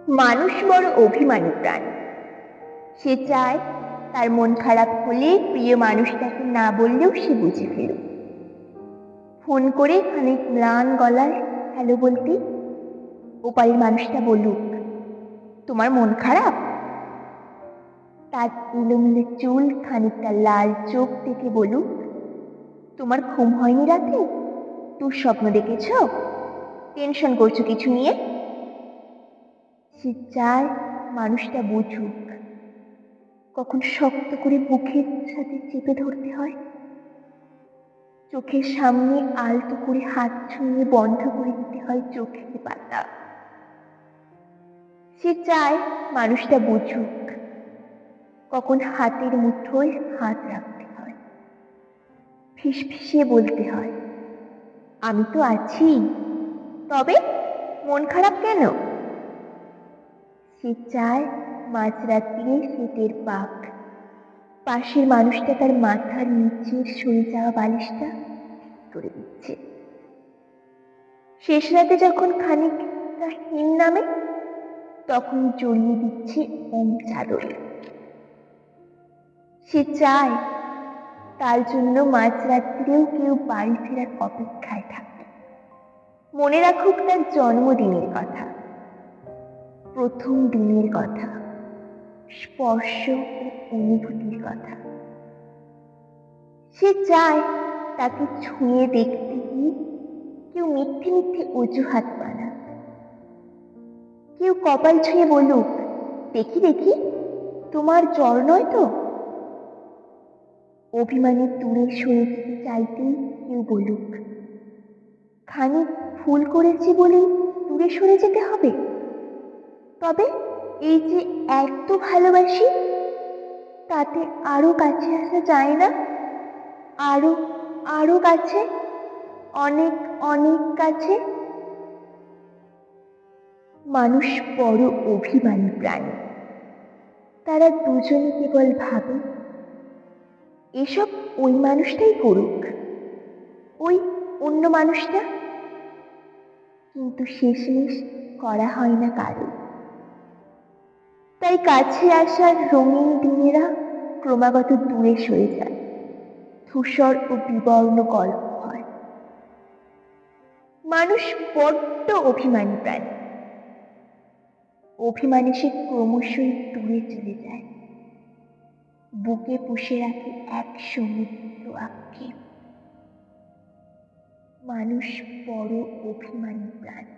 মানুষ বড় অভিমানী প্রাণী। সে চায় তার মন খারাপ হলে প্রিয় মানুষটাকে না বললেও সে বুঝে ফেলুক। ফোন করে খানিক ম্লান গলায় হ্যালো বলতে ওপারের মানুষটা বলুক, তোমার মন খারাপ? তার এলোমেলো চুল খানিকটা লাল চোখ থেকে বলুক, তোমার ঘুম হয়নি রাতে? দুঃস্বপ্ন দেখেছ? টেনশন করছো কিছু নিয়ে? সে চায় মানুষটা বুঝুক কখন শক্ত করে বুকের সাথে চেপে ধরতে হয়, চোখের সামনে আলতো করে হাত ছুঁয়ে বন্ধ করে দিতে হয় চোখের পাতা। সে চায় মানুষটা বুঝুক কখন হাতের মুঠোয় হাত রাখতে হয়, ফিসফিসিয়ে বলতে হয়, আমি তো আছি, তবে মন খারাপ কেন? সে চায় মাঝরাত্রিরে সে টের পাক পাশের মানুষটা তার মাথার নিচে সরে যাওয়া বালিশটা ঠিক করে দিচ্ছে। শেষ রাতে যখন খানিকটা হিম নামে তখন জড়িয়ে দিচ্ছে ওম চাদরে। সে চায় তার জন্য মাঝরাত্রিরেও কেউ বাড়ি ফেরার অপেক্ষায় থাকে, মনে রাখুক তার জন্মদিনের কথা, প্রথম দিনের কথা, স্পর্শ ও অনুভূতির কথা। সে চায় তাকে ছুঁয়ে দেখতে গিয়ে কেউ মিথ্যে মিথ্যে অজুহাত বানাক, কেউ কপাল ছুঁয়ে বলুক, দেখি দেখি তোমার জ্বর নয় তো? অভিমানে দূরে সরে যেতে চাইতেই কেউ বলুক, খানিক ভুল করেছি বলেই দূরে সরে যেতে হবে? তবে এই যে এত ভালোবাসি, তাতে আরো কাছে আসা যায় না? আরো আরো কাছে, অনেক অনেক কাছে। মানুষ বড় অভিমানী প্রাণী। তারা দুজনে কেবল ভাবে এসব ওই মানুষটাই করুক, ওই অন্য মানুষটা, কিন্তু শেষমেশ করা হয় না কারো। তাই কাছে আসার রঙিন দিনেরা ক্রমাগত দূরে সরে যায়, ধূসর ও বিবর্ণ গল্প হয়। মানুষ বড্ড অভিমানী প্রাণী। অভিমানে সে ক্রমশই দূরে চলে যায়, বুকে পুষে রাখে এক সমুদ্র আক্ষেপ। মানুষ বড় অভিমানী প্রাণী।